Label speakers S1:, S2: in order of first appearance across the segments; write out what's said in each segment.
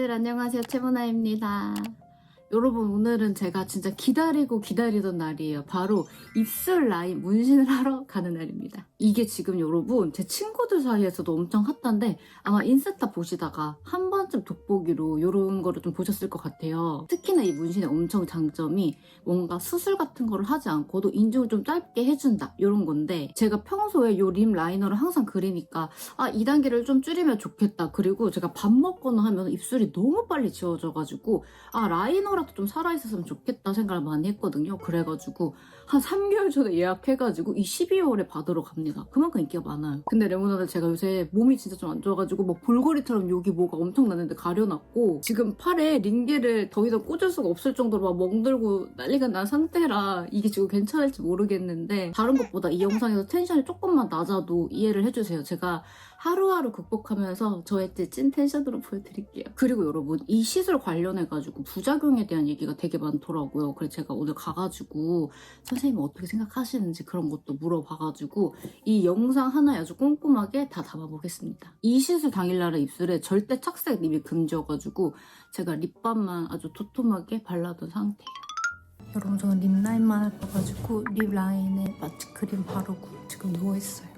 S1: 안녕하세요, 최문아입니다. 여러분, 오늘은 제가 진짜 기다리던 날이에요. 바로 입술 라인 문신을 하러 가는 날입니다. 이게 지금 여러분 제 친구들 사이에서도 엄청 핫한데 아마 인스타 보시다가 한 번쯤 돋보기로 이런 거를 좀 보셨을 것 같아요. 특히나 이 문신의 엄청 장점이 뭔가 수술 같은 거를 하지 않고도 인중을 좀 짧게 해준다 이런 건데, 제가 평소에 이 립 라이너를 항상 그리니까 2단계를 좀 줄이면 좋겠다. 그리고 제가 밥 먹거나 하면 입술이 너무 빨리 지워져가지고 라이너라도 좀 살아있었으면 좋겠다 생각을 많이 했거든요. 그래가지고 한 3개월 전에 예약해가지고 이 12월에 받으러 갑니다. 그만큼 인기가 많아요. 근데 레모나드 제가 요새 몸이 진짜 좀 안 좋아가지고 막 볼거리처럼 여기 뭐가 엄청 났는데 가려놨고, 지금 팔에 링겔을 더 이상 꽂을 수가 없을 정도로 막 멍들고 난리가 난 상태라 이게 지금 괜찮을지 모르겠는데, 다른 것보다 이 영상에서 텐션이 조금만 낮아도 이해를 해주세요. 제가 하루하루 극복하면서 저의 찐 텐션으로 보여드릴게요. 그리고 여러분, 이 시술 관련해가지고 부작용에 대한 얘기가 되게 많더라고요. 그래서 제가 오늘 가가지고 선생님이 어떻게 생각하시는지 그런 것도 물어봐가지고 이 영상 하나에 아주 꼼꼼하게 다 담아보겠습니다. 이 시술 당일날의 입술에 절대 착색 립이 금지여가지고 제가 립밤만 아주 도톰하게 발라둔 상태예요. 여러분, 저는 립 라인만 할 거가지고 립 라인에 마취 크림 바르고 지금 누워있어요.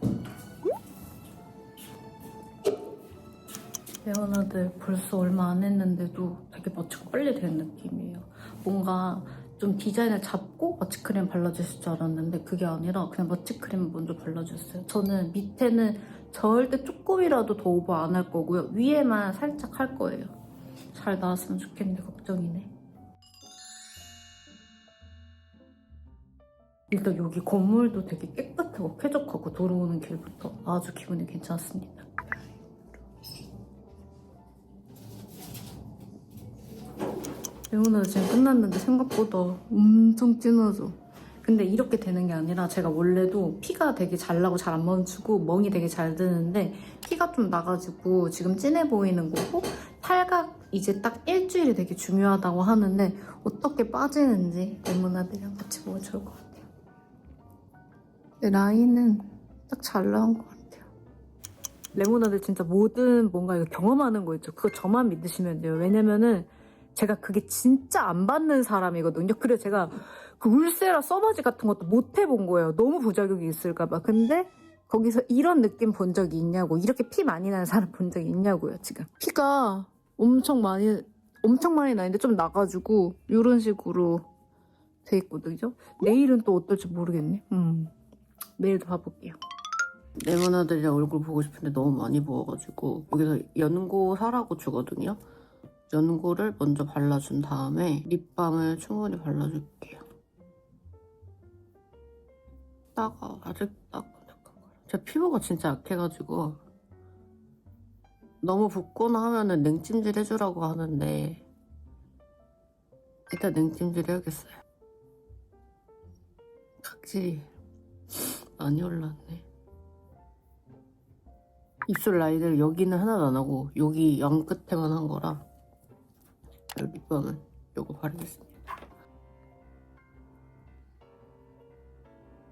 S1: 레모나드 벌써 얼마 안 했는데도 되게 마취가 빨리 되는 느낌이에요. 뭔가 좀 디자인을 잡고 마취크림 발라주실 줄 알았는데 그게 아니라 그냥 마취크림 먼저 발라줬어요. 저는 밑에는 절대 조금이라도 더 오버 안 할 거고요. 위에만 살짝 할 거예요. 잘 나왔으면 좋겠는데 걱정이네. 일단 여기 건물도 되게 깨끗하고 쾌적하고 들어오는 길부터 아주 기분이 괜찮습니다. 레모나드 지금 끝났는데 생각보다 엄청 진하죠? 근데 이렇게 되는 게 아니라 제가 원래도 피가 되게 잘 나고 잘 안 멈추고 멍이 되게 잘 드는데 피가 좀 나가지고 지금 진해 보이는 거고, 탈각 이제 딱 일주일이 되게 중요하다고 하는데 어떻게 빠지는지 레모나드랑 같이 보면 좋을 것 같아요. 라인은 딱 잘 나온 것 같아요. 레모나드 진짜 모든 뭔가 이거 경험하는 거 있죠? 그거 저만 믿으시면 돼요. 왜냐면은 제가 그게 진짜 안 받는 사람이거든요. 그래서 제가 그 울세라 써바지 같은 것도 못 해본 거예요. 너무 부작용이 있을까봐. 근데 거기서 이런 느낌 본 적이 있냐고, 이렇게 피 많이 나는 사람 본 적이 있냐고요. 지금 피가 엄청 많이 나는데 좀 나가지고 이런 식으로 돼 있거든요. 내일은 또 어떨지 모르겠네. 내일도 봐볼게요. 레모나드랑 얼굴 보고 싶은데 너무 많이 부어가지고 여기서 연고 사라고 주거든요. 연고를 먼저 발라준 다음에 립밤을 충분히 발라줄게요. 아직 따끈따끈거려. 제 피부가 진짜 약해가지고 너무 붓거나 하면은 냉찜질 해주라고 하는데 일단 냉찜질 해야겠어요. 각질이 많이 올랐네. 입술 라인을 여기는 하나도 안 하고 여기 양 끝에만 한 거라 립밤은 요거 바르겠습니다.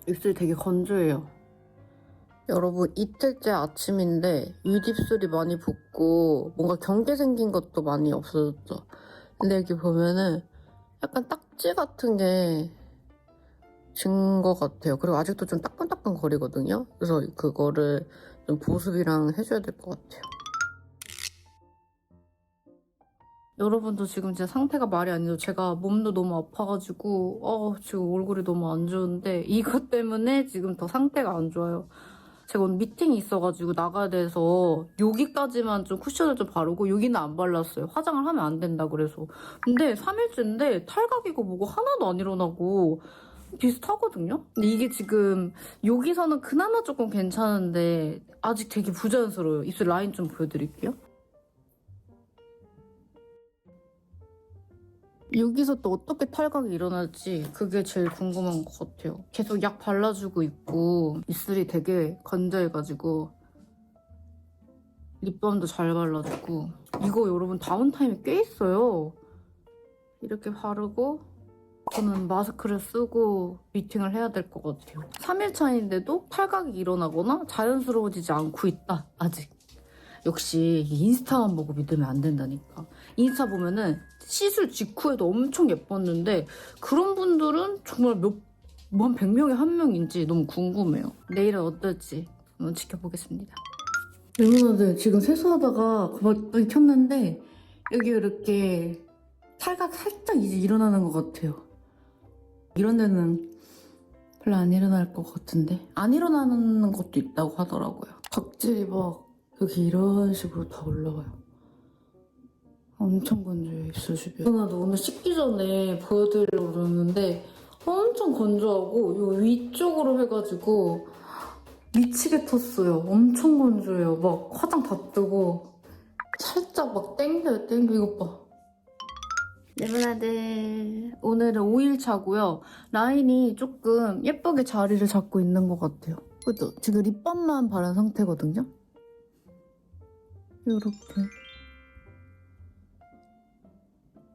S1: 입술이 되게 건조해요. 여러분, 이틀째 아침인데 윗입술이 많이 붓고 뭔가 경계 생긴 것도 많이 없어졌죠. 근데 여기 보면은 약간 딱지 같은 게 진 것 같아요. 그리고 아직도 좀 따끈따끈 거리거든요. 그래서 그거를 좀 보습이랑 해줘야 될 것 같아요. 여러분도 지금 제 상태가 말이 아니죠. 제가 몸도 너무 아파가지고 지금 얼굴이 너무 안 좋은데 이것 때문에 지금 더 상태가 안 좋아요. 제가 오늘 미팅이 있어가지고 나가야 돼서 여기까지만 좀 쿠션을 좀 바르고 여기는 안 발랐어요. 화장을 하면 안 된다 그래서. 근데 3일째인데 탈각이고 뭐고 하나도 안 일어나고 비슷하거든요? 근데 이게 지금 여기서는 그나마 조금 괜찮은데 아직 되게 부자연스러워요. 입술 라인 좀 보여드릴게요. 여기서 또 어떻게 탈각이 일어날지 그게 제일 궁금한 것 같아요. 계속 약 발라주고 있고 입술이 되게 건조해가지고 립밤도 잘 발라주고, 이거 여러분 다운타임이 꽤 있어요. 이렇게 바르고 저는 마스크를 쓰고 미팅을 해야 될 것 같아요. 3일 차인데도 탈각이 일어나거나 자연스러워지지 않고 있다, 아직. 역시 인스타만 보고 믿으면 안 된다니까. 인스타 보면은 시술 직후에도 엄청 예뻤는데 그런 분들은 정말 한 100명에 1명인지 너무 궁금해요. 내일은 어떨지 한번 지켜보겠습니다. 여러분들 지금 세수하다가 갑자기 켰는데 여기 이렇게 살짝 이제 일어나는 것 같아요. 이런 데는 별로 안 일어날 것 같은데 안 일어나는 것도 있다고 하더라고요. 각질이 막 여기 이런 식으로 다 올라와요. 엄청 건조해요, 입술 주변. 나도 오늘 씻기 전에 보여드리려고 그러는데 엄청 건조하고 요 위쪽으로 해가지고 미치게 텄어요. 엄청 건조해요. 막 화장 다 뜨고 살짝 막 땡겨요. 이것 봐. 여러분들 오늘은 5일차고요. 라인이 조금 예쁘게 자리를 잡고 있는 것 같아요. 그죠? 지금 립밤만 바른 상태거든요. 이렇게.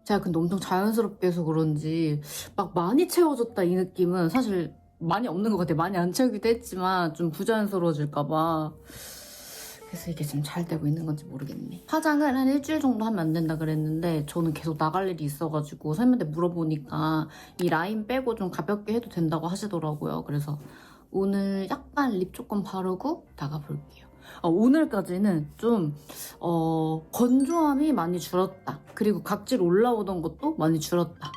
S1: 제가 근데 엄청 자연스럽게 해서 그런지 막 많이 채워졌다 이 느낌은 사실 많이 없는 것 같아요. 많이 안 채우기도 했지만 좀 부자연스러워질까봐. 그래서 이게 지금 잘 되고 있는 건지 모르겠네. 화장을 한 일주일 정도 하면 안 된다 그랬는데 저는 계속 나갈 일이 있어가지고 선배한테 물어보니까 이 라인 빼고 좀 가볍게 해도 된다고 하시더라고요. 그래서 오늘 약간 립 조금 바르고 나가볼게요. 오늘까지는 좀 건조함이 많이 줄었다. 그리고 각질 올라오던 것도 많이 줄었다.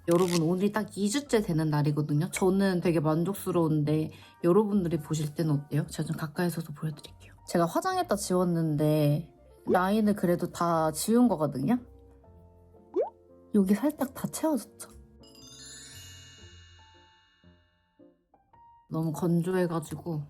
S1: 여러분 오늘이 딱 2주째 되는 날이거든요. 저는 되게 만족스러운데 여러분들이 보실 때는 어때요? 제가 좀 가까이서도 보여드릴게요. 제가 화장했다 지웠는데 라인을 그래도 다 지운 거거든요. 여기 살짝 다 채워졌죠. 너무 건조해가지고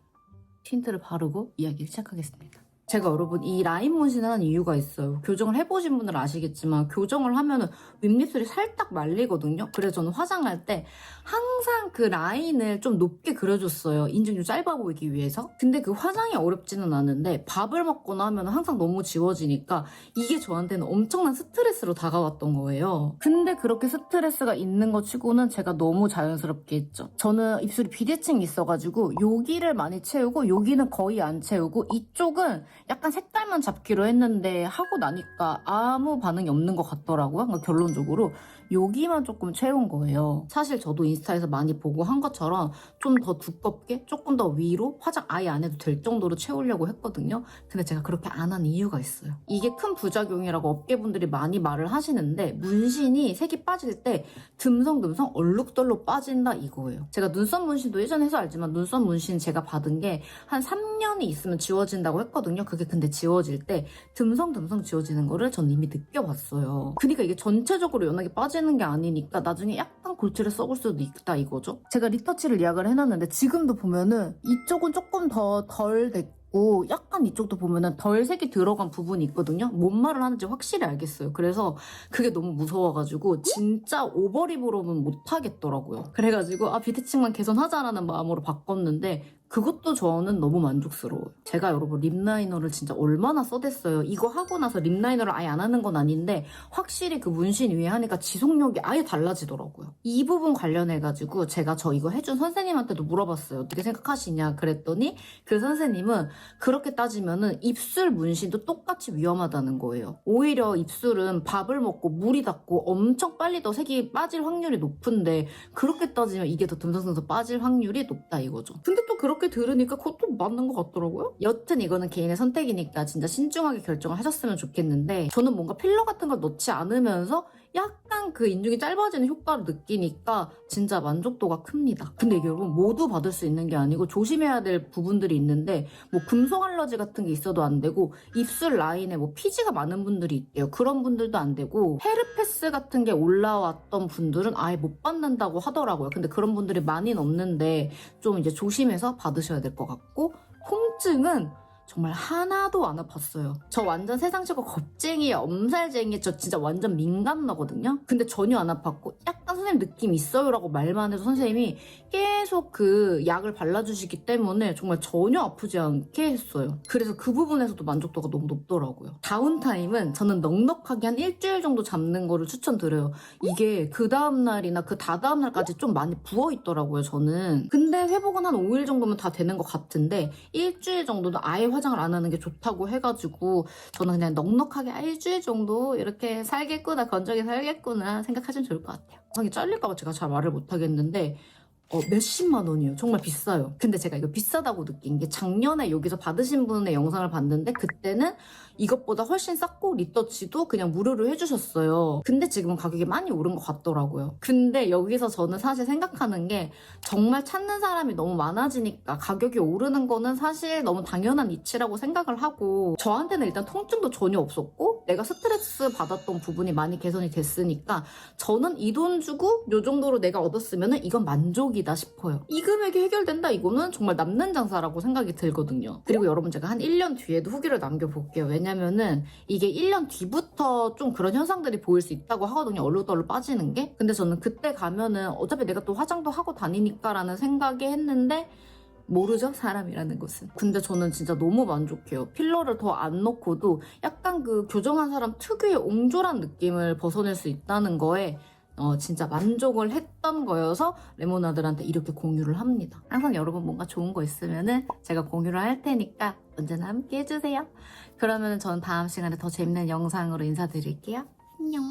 S1: 틴트를 바르고 이야기를 시작하겠습니다. 제가 여러분 이 라인 문신을 하는 이유가 있어요. 교정을 해보신 분들은 아시겠지만 교정을 하면은 윗입술이 살짝 말리거든요. 그래서 저는 화장할 때 항상 그 라인을 좀 높게 그려줬어요. 인중이 좀 짧아 보이기 위해서. 근데 그 화장이 어렵지는 않은데 밥을 먹거나 하면 항상 너무 지워지니까 이게 저한테는 엄청난 스트레스로 다가왔던 거예요. 근데 그렇게 스트레스가 있는 거 치고는 제가 너무 자연스럽게 했죠. 저는 입술이 비대칭이 있어가지고 여기를 많이 채우고 여기는 거의 안 채우고 이쪽은 약간 색깔만 잡기로 했는데 하고 나니까 아무 반응이 없는 것 같더라고요. 그러니까 결론적으로 여기만 조금 채운 거예요. 사실 저도 인스타에서 많이 보고 한 것처럼 좀 더 두껍게 조금 더 위로 화장 아예 안 해도 될 정도로 채우려고 했거든요. 근데 제가 그렇게 안 한 이유가 있어요. 이게 큰 부작용이라고 업계분들이 많이 말을 하시는데 문신이 색이 빠질 때 듬성듬성 얼룩덜룩 빠진다 이거예요. 제가 눈썹 문신도 예전에 해서 알지만 눈썹 문신 제가 받은 게 한 3년이 있으면 지워진다고 했거든요. 그게 근데 지워질 때 듬성듬성 지워지는 거를 전 이미 느껴봤어요. 그러니까 이게 전체적으로 연하게 빠지는 게 아니니까 나중에 약간 골치를 썩을 수도 있다 이거죠. 제가 리터치를 예약을 해놨는데 지금도 보면은 이쪽은 조금 더 덜 됐고 약간 이쪽도 보면은 덜 색이 들어간 부분이 있거든요. 뭔 말을 하는지 확실히 알겠어요. 그래서 그게 너무 무서워가지고 진짜 오버립으로는 못하겠더라고요. 그래가지고 비대칭만 개선하자라는 마음으로 바꿨는데 그것도 저는 너무 만족스러워요. 제가 여러분 립라이너를 진짜 얼마나 써댔어요. 이거 하고 나서 립라이너를 아예 안 하는 건 아닌데 확실히 그 문신 위에 하니까 지속력이 아예 달라지더라고요. 이 부분 관련해가지고 제가 저 이거 해준 선생님한테도 물어봤어요. 어떻게 생각하시냐 그랬더니 그 선생님은 그렇게 따지면은 입술 문신도 똑같이 위험하다는 거예요. 오히려 입술은 밥을 먹고 물이 닿고 엄청 빨리 더 색이 빠질 확률이 높은데 그렇게 따지면 이게 더 듬성듬성 빠질 확률이 높다 이거죠. 근데 또 그렇게 들으니까 그것도 맞는 것 같더라고요. 여튼 이거는 개인의 선택이니까 진짜 신중하게 결정을 하셨으면 좋겠는데 저는 뭔가 필러 같은 걸 넣지 않으면서 약간 그 인중이 짧아지는 효과를 느끼니까 진짜 만족도가 큽니다. 근데 이게 여러분 모두 받을 수 있는 게 아니고 조심해야 될 부분들이 있는데 뭐 금속 알러지 같은 게 있어도 안 되고 입술 라인에 뭐 피지가 많은 분들이 있대요. 그런 분들도 안 되고 헤르페스 같은 게 올라왔던 분들은 아예 못 받는다고 하더라고요. 근데 그런 분들이 많이는 없는데 좀 이제 조심해서 받으셔야 될 것 같고 통증은 정말 하나도 안 아팠어요. 저 완전 세상 최고 겁쟁이, 엄살쟁이, 저 진짜 완전 민감나거든요. 근데 전혀 안 아팠고 약간 선생님 느낌 있어요 라고 말만 해도 선생님이 계속 그 약을 발라주시기 때문에 정말 전혀 아프지 않게 했어요. 그래서 그 부분에서도 만족도가 너무 높더라고요. 다운타임은 저는 넉넉하게 한 일주일 정도 잡는 거를 추천드려요. 이게 그 다음날이나 그 다다음날까지 좀 많이 부어있더라고요, 저는. 근데 회복은 한 5일 정도면 다 되는 것 같은데 일주일 정도는 아예 화장 화장을 안 하는 게 좋다고 해가지고 저는 그냥 넉넉하게 일주일 정도 이렇게 살겠구나, 건조하게 살겠구나 생각하시면 좋을 것 같아요. 영상이 잘릴까봐 제가 잘 말을 못하겠는데 몇십만 원이에요. 정말 비싸요. 근데 제가 이거 비싸다고 느낀 게 작년에 여기서 받으신 분의 영상을 봤는데 그때는 이것보다 훨씬 쌌고 리터치도 그냥 무료로 해주셨어요. 근데 지금은 가격이 많이 오른 것 같더라고요. 근데 여기서 저는 사실 생각하는 게 정말 찾는 사람이 너무 많아지니까 가격이 오르는 거는 사실 너무 당연한 이치라고 생각을 하고 저한테는 일단 통증도 전혀 없었고 내가 스트레스 받았던 부분이 많이 개선이 됐으니까 저는 이 돈 주고 요 정도로 내가 얻었으면 이건 만족이다 싶어요. 이 금액이 해결된다 이거는 정말 남는 장사라고 생각이 들거든요. 그리고 여러분 제가 한 1년 뒤에도 후기를 남겨볼게요. 왜냐면은 이게 1년 뒤부터 좀 그런 현상들이 보일 수 있다고 하거든요. 얼룩덜룩 빠지는 게. 근데 저는 그때 가면은 어차피 내가 또 화장도 하고 다니니까 라는 생각이 했는데 모르죠? 사람이라는 것은. 근데 저는 진짜 너무 만족해요. 필러를 더 안 넣고도 약간 그 교정한 사람 특유의 옹졸한 느낌을 벗어낼 수 있다는 거에 진짜 만족을 했던 거여서 레모나들한테 이렇게 공유를 합니다. 항상 여러분 뭔가 좋은 거 있으면은 제가 공유를 할 테니까 언제나 함께 해주세요. 그러면 저는 다음 시간에 더 재밌는 영상으로 인사드릴게요. 안녕.